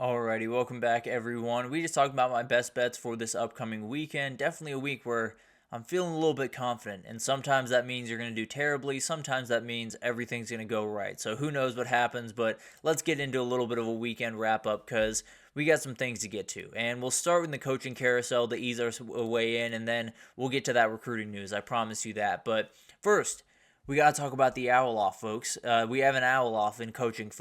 Alrighty, welcome back everyone. We just talked about my best bets for this upcoming weekend. Definitely a week where I'm feeling a little bit confident, and sometimes that means you're going to do terribly, sometimes that means everything's going to go right. So who knows what happens, but let's get into a little bit of a weekend wrap up because we got some things to get to. And we'll start with the coaching carousel to ease our way in, and then we'll get to that recruiting news. I promise you that. But first, we got to talk about the owl off, folks. We have an owl off in coaching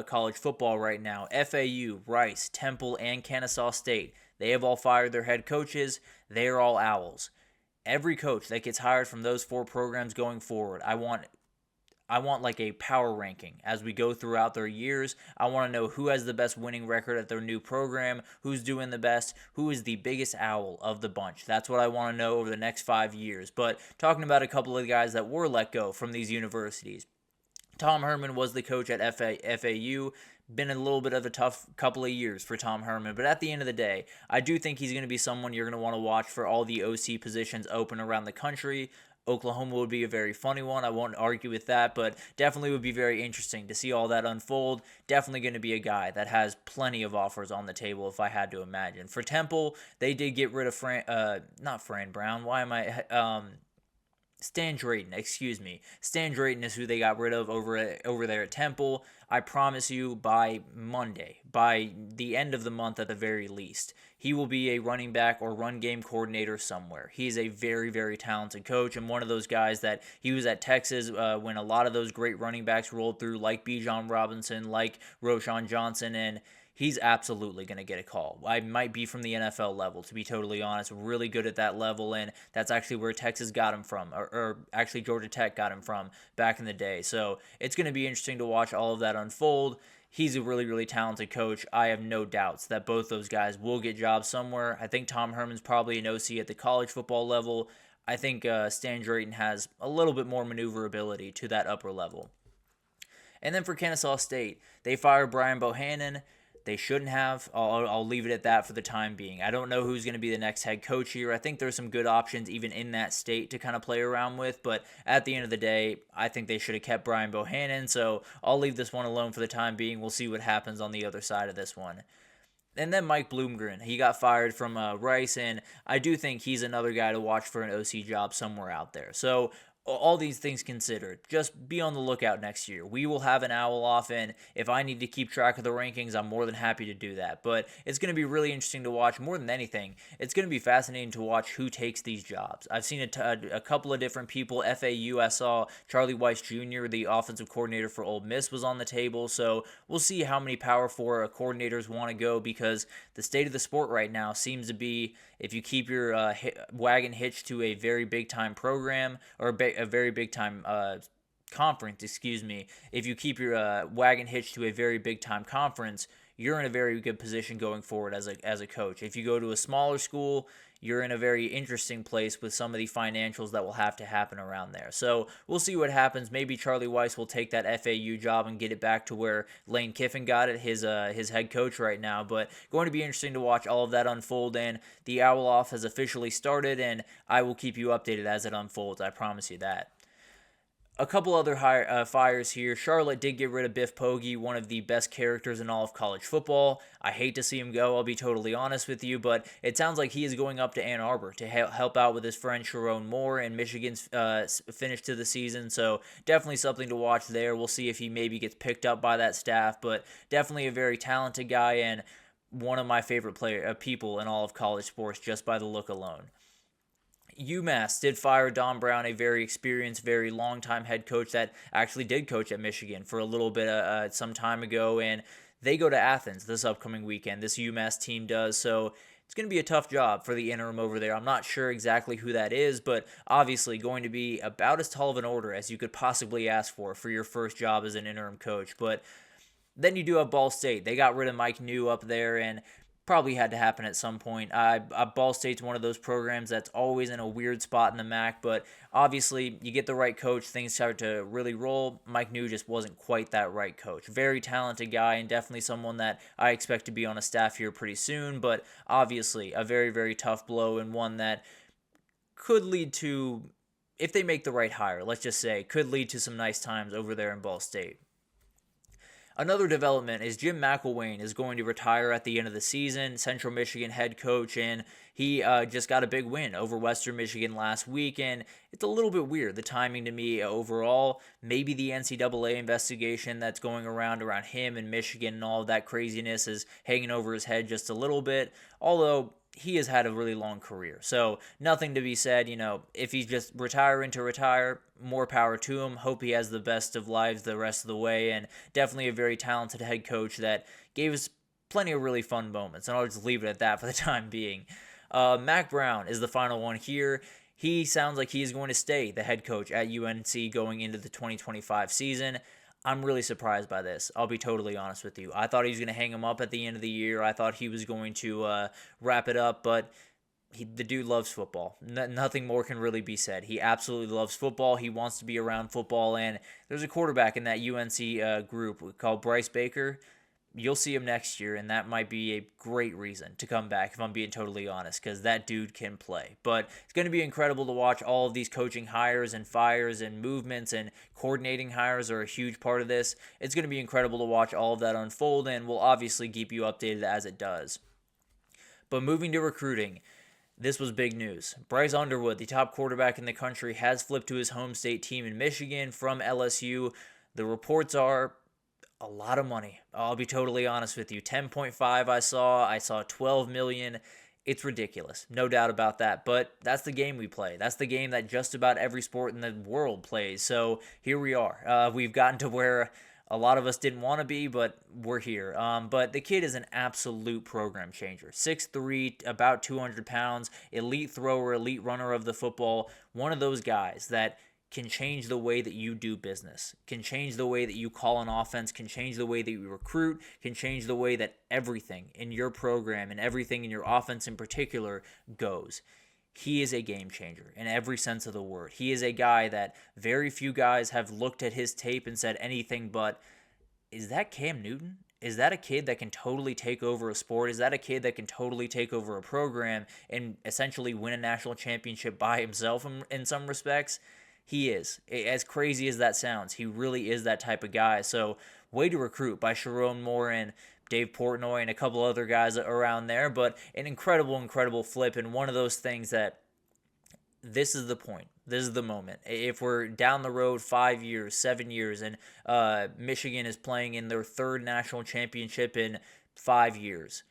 college football right now. FAU, Rice, Temple, and Kennesaw State. They have all fired their head coaches. They are all owls. Every coach that gets hired from those four programs going forward, I want like a power ranking as we go throughout their years. I want to know who has the best winning record at their new program, who's doing the best, who is the biggest owl of the bunch. That's what I want to know over the next 5 years. But talking about a couple of guys that were let go from these universities. Tom Herman was the coach at FAU. Been a little bit of a tough couple of years for Tom Herman, but at the end of the day, I do think he's going to be someone you're going to want to watch for all the OC positions open around the country. Oklahoma would be a very funny one. I won't argue with that, but definitely would be very interesting to see all that unfold. Definitely going to be a guy that has plenty of offers on the table if I had to imagine. For Temple, they did get rid of not Fran Brown. Why am I Stan Drayton, excuse me. Stan Drayton is who they got rid of over there at Temple. I promise you, by Monday, by the end of the month at the very least, he will be a running back or run game coordinator somewhere. He's a very, very talented coach and one of those guys that he was at Texas when a lot of those great running backs rolled through, like Bijan Robinson, like Roschon Johnson, and he's absolutely going to get a call. I might be from the NFL level, to be totally honest. Really good at that level, and that's actually where Texas got him from, or actually Georgia Tech got him from back in the day. So it's going to be interesting to watch all of that unfold. He's a really, really talented coach. I have no doubts that both those guys will get jobs somewhere. I think Tom Herman's probably an OC at the college football level. I think Stan Drayton has a little bit more maneuverability to that upper level. And then for Kennesaw State, they fired Brian Bohannon. They shouldn't have. I'll leave it at that for the time being. I don't know who's going to be the next head coach here. I think there's some good options even in that state to kind of play around with, but at the end of the day, I think they should have kept Brian Bohannon, so I'll leave this one alone for the time being. We'll see what happens on the other side of this one. And then Mike Bloomgren, he got fired from Rice, and I do think he's another guy to watch for an OC job somewhere out there. So all these things considered, just be on the lookout next year. We will have an owl off, and if I need to keep track of the rankings, I'm more than happy to do that. But it's going to be really interesting to watch. More than anything, it's going to be fascinating to watch who takes these jobs. I've seen a couple of different people. FAU, I saw Charlie Weiss Jr., the offensive coordinator for Ole Miss, was on the table. So we'll see how many Power 4 coordinators want to go, because the state of the sport right now seems to be, if you keep your wagon hitched to a very big-time program, or a very big-time conference, if you keep your wagon hitched to a very big-time conference, you're in a very good position going forward as a coach. If you go to a smaller school, you're in a very interesting place with some of the financials that will have to happen around there. So we'll see what happens. Maybe Charlie Weiss will take that FAU job and get it back to where Lane Kiffin got it, his head coach right now. But going to be interesting to watch all of that unfold. And the Owl Off has officially started, and I will keep you updated as it unfolds. I promise you that. A couple other fires here. Charlotte did get rid of Biff Poggi, one of the best characters in all of college football. I hate to see him go, I'll be totally honest with you, but it sounds like he is going up to Ann Arbor to help out with his friend Sharon Moore and Michigan's finish to the season, so definitely something to watch there. We'll see if he maybe gets picked up by that staff, but definitely a very talented guy and one of my favorite people in all of college sports just by the look alone. UMass did fire Don Brown, a very experienced, very long-time head coach that actually did coach at Michigan for a little bit some time ago, and they go to Athens this upcoming weekend. This UMass team does, so it's going to be a tough job for the interim over there. I'm not sure exactly who that is, but obviously going to be about as tall of an order as you could possibly ask for your first job as an interim coach. But then you do have Ball State. They got rid of Mike New up there, and probably had to happen at some point. Ball State's one of those programs that's always in a weird spot in the MAC, but obviously you get the right coach, things start to really roll. Mike New just wasn't quite that right coach. Very talented guy and definitely someone that I expect to be on a staff here pretty soon, but obviously a very, very tough blow and one that could lead to, if they make the right hire, let's just say, could lead to some nice times over there in Ball State. Another development is Jim McElwain is going to retire at the end of the season, Central Michigan head coach, and he just got a big win over Western Michigan last week, and it's a little bit weird, the timing to me overall. Maybe the NCAA investigation that's going around him and Michigan and all of that craziness is hanging over his head just a little bit, although he has had a really long career. So nothing to be said, if he's just retiring to retire, more power to him. Hope he has the best of lives the rest of the way, and definitely a very talented head coach that gave us plenty of really fun moments. And I'll just leave it at that for the time being. Mac Brown is the final one here. He sounds like he is going to stay the head coach at UNC going into the 2025 season. I'm really surprised by this. I'll be totally honest with you. I thought he was going to hang him up at the end of the year. I thought he was going to wrap it up, but the dude loves football. Nothing more can really be said. He absolutely loves football. He wants to be around football, and there's a quarterback in that UNC group called Bryce Baker. You'll see him next year, and that might be a great reason to come back, if I'm being totally honest, because that dude can play. But it's going to be incredible to watch all of these coaching hires and fires and movements, and coordinating hires are a huge part of this. It's going to be incredible to watch all of that unfold, and we'll obviously keep you updated as it does. But moving to recruiting, this was big news. Bryce Underwood, the top quarterback in the country, has flipped to his home state team in Michigan from LSU. The reports are a lot of money. I'll be totally honest with you. 10.5 I saw 12 million. It's ridiculous. No doubt about that. But that's the game we play. That's the game that just about every sport in the world plays. So here we are. We've gotten to where a lot of us didn't want to be, but we're here. But the kid is an absolute program changer. 6'3", about 200 pounds, elite thrower, elite runner of the football. One of those guys that can change the way that you do business, can change the way that you call an offense, can change the way that you recruit, can change the way that everything in your program and everything in your offense in particular goes. He is a game changer in every sense of the word. He is a guy that very few guys have looked at his tape and said anything but, is that Cam Newton? Is that a kid that can totally take over a sport? Is that a kid that can totally take over a program and essentially win a national championship by himself in some respects? He is. As crazy as that sounds, he really is that type of guy. So, way to recruit by Sharon Moore and Dave Portnoy and a couple other guys around there. But an incredible, incredible flip. And one of those things that this is the point. This is the moment. If we're down the road 5 years, 7 years, and Michigan is playing in their third national championship in 5 years,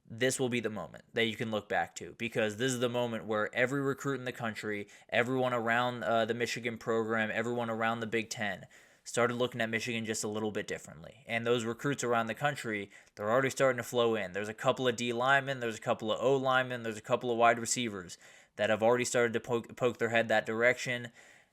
this will be the moment that you can look back to, because this is the moment where every recruit in the country, everyone around the Michigan program, everyone around the Big Ten started looking at Michigan just a little bit differently. And those recruits around the country, they're already starting to flow in. There's a couple of D linemen, there's a couple of O linemen, there's a couple of wide receivers that have already started to poke their head that direction.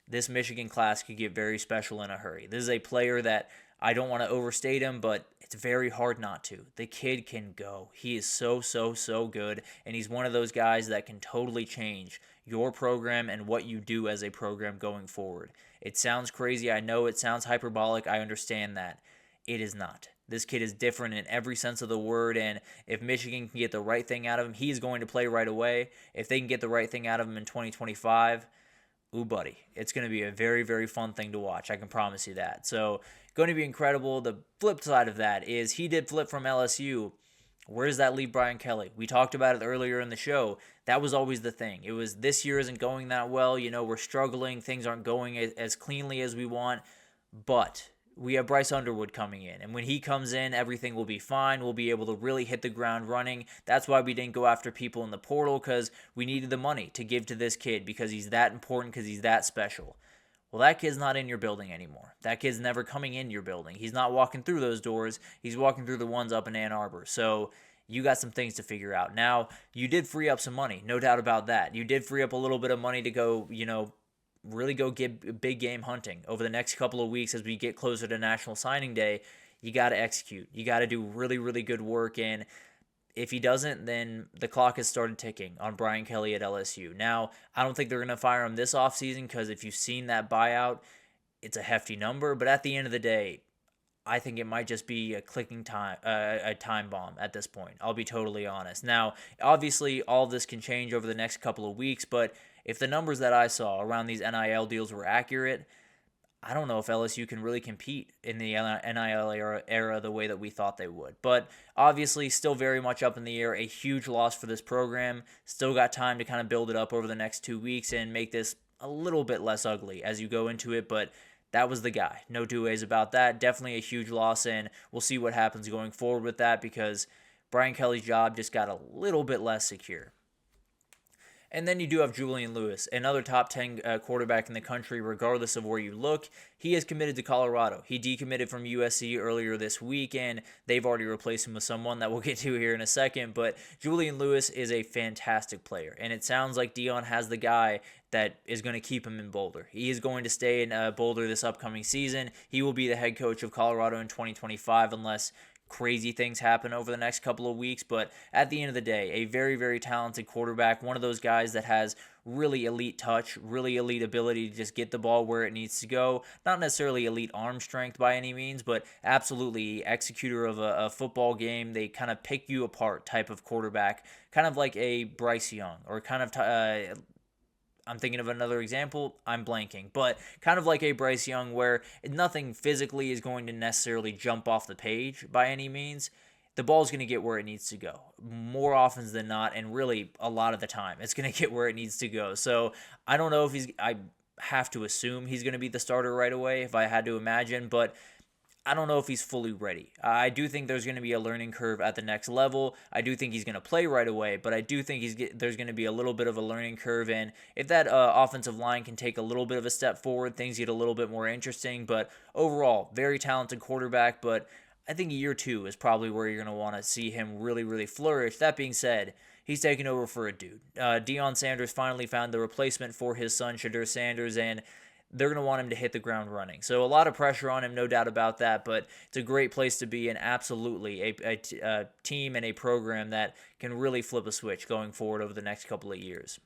This Michigan class could get very special in a hurry. This is a player that I don't want to overstate him, but it's very hard not to. The kid can go. He is so good, and he's one of those guys that can totally change your program and what you do as a program going forward. It sounds crazy. I know it sounds hyperbolic. I understand that. It is not. This kid is different in every sense of the word, and if Michigan can get the right thing out of him, he's going to play right away. If they can get the right thing out of him in 2025, ooh, buddy, it's going to be a very, very fun thing to watch. I can promise you that. So, going to be incredible. The flip side of that is he did flip from LSU. Where does that leave Brian Kelly? We talked about it earlier in the show. That was always the thing. It was, this year isn't going that well. We're struggling. Things aren't going as cleanly as we want. But we have Bryce Underwood coming in. And when he comes in, everything will be fine. We'll be able to really hit the ground running. That's why we didn't go after people in the portal, because we needed the money to give to this kid, because he's that important, because he's that special. Well, that kid's not in your building anymore. That kid's never coming in your building. He's not walking through those doors. He's walking through the ones up in Ann Arbor. So you got some things to figure out. Now, you did free up some money, no doubt about that. You did free up a little bit of money to go, really go get big game hunting over the next couple of weeks as we get closer to National Signing Day. You got to execute. You got to do really, really good work. And if he doesn't, then the clock has started ticking on Brian Kelly at LSU. Now, I don't think they're going to fire him this offseason, because if you've seen that buyout, it's a hefty number. But at the end of the day, I think it might just be a time bomb at this point. I'll be totally honest. Now, obviously, all of this can change over the next couple of weeks, but if the numbers that I saw around these NIL deals were accurate, I don't know if LSU can really compete in the NIL era the way that we thought they would. But obviously, still very much up in the air. A huge loss for this program. Still got time to kind of build it up over the next 2 weeks and make this a little bit less ugly as you go into it. But that was the guy. No two ways about that. Definitely a huge loss, and we'll see what happens going forward with that because Brian Kelly's job just got a little bit less secure. And then you do have Julian Lewis, another top 10 quarterback in the country, regardless of where you look. He is committed to Colorado. He decommitted from USC earlier this week, and they've already replaced him with someone that we'll get to here in a second. But Julian Lewis is a fantastic player, and it sounds like Deion has the guy that is going to keep him in Boulder. He is going to stay in Boulder this upcoming season. He will be the head coach of Colorado in 2025 unless crazy things happen over the next couple of weeks. But at the end of the day, a very, very talented quarterback, one of those guys that has really elite touch, really elite ability to just get the ball where it needs to go. Not necessarily elite arm strength by any means, but absolutely executor of a football game. They kind of pick you apart type of quarterback, kind of like a Bryce Young, or kind of I'm thinking of another example. I'm blanking. But kind of like a Bryce Young where nothing physically is going to necessarily jump off the page by any means. The ball's going to get where it needs to go more often than not, and really a lot of the time it's going to get where it needs to go. So I don't know if I have to assume he's going to be the starter right away if I had to imagine, but I don't know if he's fully ready. I do think there's going to be a learning curve at the next level. I do think he's going to play right away, but I do think there's going to be a little bit of a learning curve. And if that offensive line can take a little bit of a step forward, things get a little bit more interesting. But overall, very talented quarterback. But I think year 2 is probably where you're going to want to see him really, really flourish. That being said, he's taking over for a dude. Deion Sanders finally found the replacement for his son, Shadur Sanders, and they're going to want him to hit the ground running. So a lot of pressure on him, no doubt about that, but it's a great place to be, and absolutely a team and a program that can really flip a switch going forward over the next couple of years.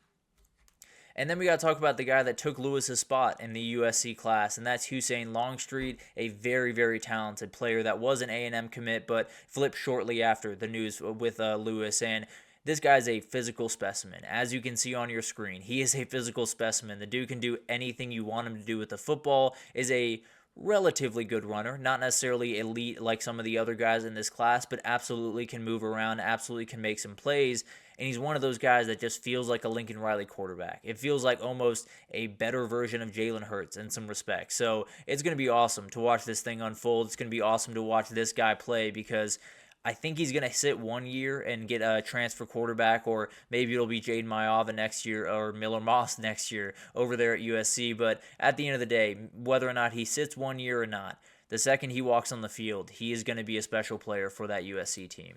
And then we got to talk about the guy that took Lewis's spot in the USC class, and that's Hussein Longstreet, a very, very talented player that was an A&M commit, but flipped shortly after the news with Lewis. And this guy's a physical specimen. As you can see on your screen, he is a physical specimen. The dude can do anything you want him to do with the football, is a relatively good runner, not necessarily elite like some of the other guys in this class, but absolutely can move around, absolutely can make some plays, and he's one of those guys that just feels like a Lincoln Riley quarterback. It feels like almost a better version of Jalen Hurts in some respects. So it's going to be awesome to watch this thing unfold. It's going to be awesome to watch this guy play because I think he's going to sit 1 year and get a transfer quarterback, or maybe it'll be Jaden Maiava next year or Miller Moss next year over there at USC. But at the end of the day, whether or not he sits 1 year or not, the second he walks on the field, he is going to be a special player for that USC team.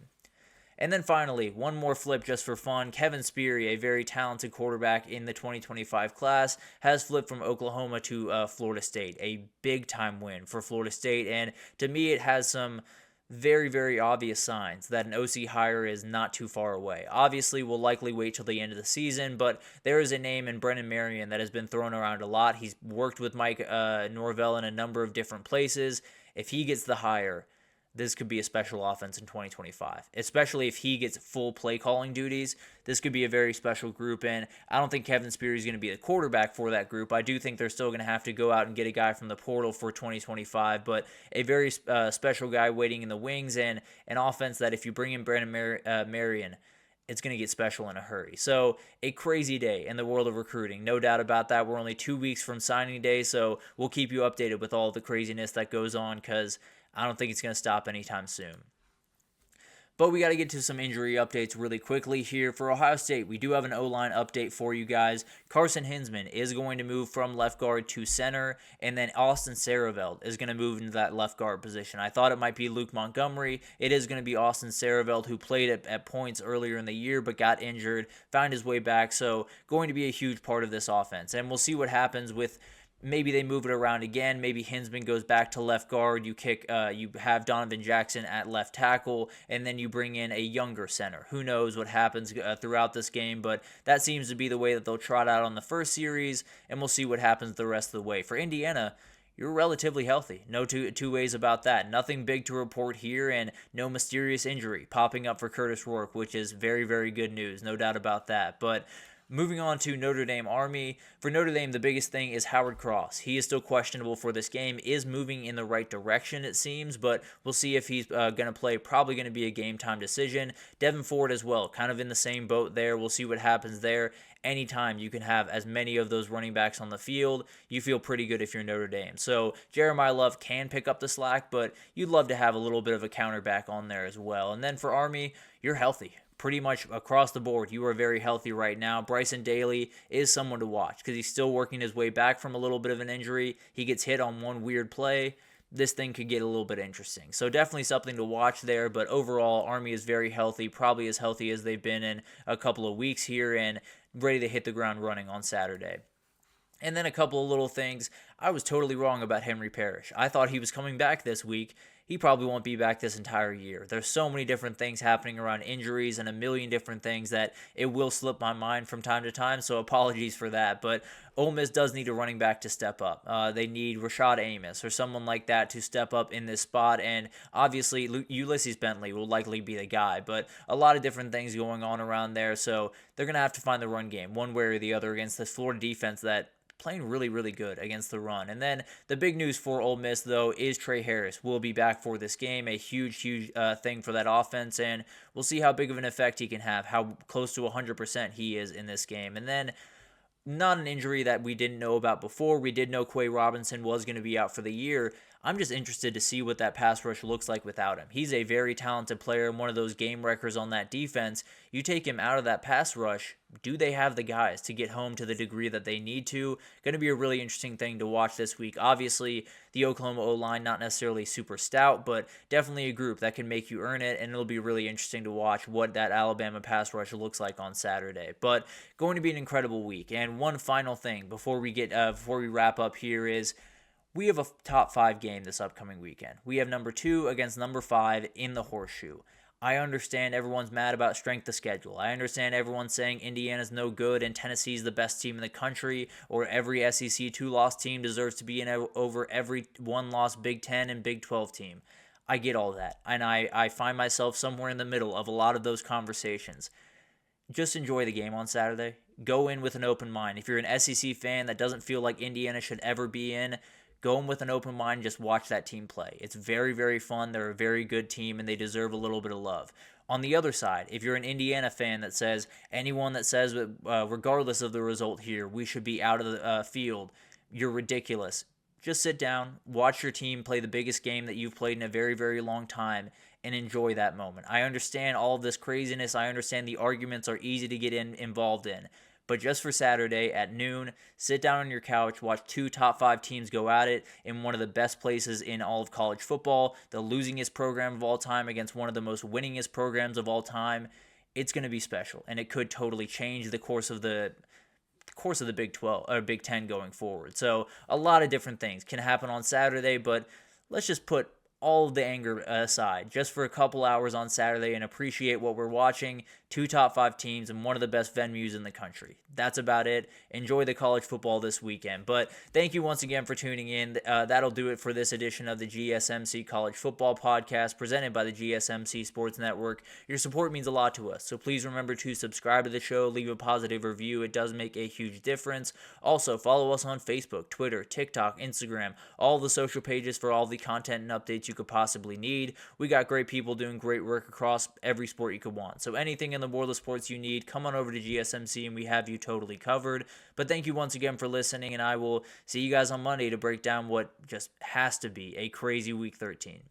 And then finally, one more flip just for fun. Kevin Speary, a very talented quarterback in the 2025 class, has flipped from Oklahoma to Florida State. A big-time win for Florida State, and to me it has some very, very obvious signs that an OC hire is not too far away. Obviously, we'll likely wait till the end of the season, but there is a name in Brennan Marion that has been thrown around a lot. He's worked with Mike Norvell in a number of different places. If he gets the hire, this could be a special offense in 2025, especially if he gets full play calling duties. This could be a very special group, and I don't think Kevin Speary is going to be the quarterback for that group. I do think they're still going to have to go out and get a guy from the portal for 2025, but a very special guy waiting in the wings, and an offense that if you bring in Brandon Marion, it's going to get special in a hurry. So a crazy day in the world of recruiting, no doubt about that. We're only 2 weeks from signing day, so we'll keep you updated with all the craziness that goes on because I don't think it's going to stop anytime soon. But we got to get to some injury updates really quickly here. For Ohio State, we do have an O-line update for you guys. Carson Hinsman is going to move from left guard to center, and then Austin Saraveld is going to move into that left guard position. I thought it might be Luke Montgomery. It is going to be Austin Saraveld, who played at points earlier in the year but got injured, found his way back, so going to be a huge part of this offense. And we'll see what happens with maybe they move it around again. Maybe Hinsman goes back to left guard. You have Donovan Jackson at left tackle, and then you bring in a younger center. Who knows what happens throughout this game, but that seems to be the way that they'll trot out on the first series, and we'll see what happens the rest of the way. For Indiana, you're relatively healthy. No two ways about that. Nothing big to report here, and no mysterious injury popping up for Curtis Rourke, which is very, very good news. No doubt about that. But Moving on to Notre Dame Army. For Notre Dame, the biggest thing is Howard Cross. He is still questionable for this game, is moving in the right direction, it seems, but we'll see if he's going to play. Probably going to be a game time decision. Devin Ford as well, kind of in the same boat there. We'll see what happens there. Anytime you can have as many of those running backs on the field, you feel pretty good if you're Notre Dame. So Jeremiah Love can pick up the slack, but you'd love to have a little bit of a counter back on there as well. And then for Army, you're healthy. Pretty much across the board, you are very healthy right now. Bryson Daly is someone to watch because he's still working his way back from a little bit of an injury. He gets hit on one weird play. This thing could get a little bit interesting. So definitely something to watch there, but overall, Army is very healthy, probably as healthy as they've been in a couple of weeks here, and ready to hit the ground running on Saturday. And then a couple of little things. I was totally wrong about Henry Parrish. I thought he was coming back this week. He probably won't be back this entire year. There's so many different things happening around injuries and a million different things that it will slip my mind from time to time, so apologies for that. But Ole Miss does need a running back to step up. They need Rashad Amos or someone like that to step up in this spot, and obviously Ulysses Bentley will likely be the guy, but a lot of different things going on around there, so they're going to have to find the run game one way or the other against this Florida defense that playing really, really good against the run. And then the big news for Ole Miss, though, is Trey Harris will be back for this game. A huge thing for that offense, and we'll see how big of an effect he can have, how close to 100% he is in this game. And then not an injury that we didn't know about before. We did know Quay Robinson was going to be out for the year. I'm just interested to see what that pass rush looks like without him. He's a very talented player and one of those game wreckers on that defense. You take him out of that pass rush, do they have the guys to get home to the degree that they need to? Going to be a really interesting thing to watch this week. Obviously, the Oklahoma O-line, not necessarily super stout, but definitely a group that can make you earn it, and it'll be really interesting to watch what that Alabama pass rush looks like on Saturday. But going to be an incredible week. And one final thing before we wrap up here is we have a top 5 game this upcoming weekend. We have number 2 against number 5 in the Horseshoe. I understand everyone's mad about strength of schedule. I understand everyone's saying Indiana's no good and Tennessee's the best team in the country, or every SEC 2-loss team deserves to be in over every 1-loss Big 10 and Big 12 team. I get all that, and I find myself somewhere in the middle of a lot of those conversations. Just enjoy the game on Saturday. Go in with an open mind. If you're an SEC fan that doesn't feel like Indiana should ever be in, go in with an open mind and just watch that team play. It's very, very fun. They're a very good team, and they deserve a little bit of love. On the other side, if you're an Indiana fan that says, anyone that says, regardless of the result here, we should be out of the field, you're ridiculous. Just sit down, watch your team play the biggest game that you've played in a very, very long time, and enjoy that moment. I understand all of this craziness. I understand the arguments are easy to get involved in. But just for Saturday at noon, sit down on your couch, watch 2 top 5 teams go at it in one of the best places in all of college football, the losingest program of all time against one of the most winningest programs of all time. It's going to be special, and it could totally change the course of the Big 12 or Big 10 going forward. So a lot of different things can happen on Saturday, but let's just put all of the anger aside just for a couple hours on Saturday and appreciate what we're watching. 2 top 5 teams and one of the best venues in the country. That's about it. Enjoy the college football this weekend. But thank you once again for tuning in. That'll do it for this edition of the GSMC College Football Podcast presented by the GSMC Sports Network. Your support means a lot to us, so please remember to subscribe to the show, leave a positive review. It does make a huge difference. Also, follow us on Facebook, Twitter, TikTok, Instagram, all the social pages for all the content and updates you could possibly need. We got great people doing great work across every sport you could want. So anything in the world of sports you need, come on over to GSMC and we have you totally covered. But thank you once again for listening, and I will see you guys on Monday to break down what just has to be a crazy Week 13.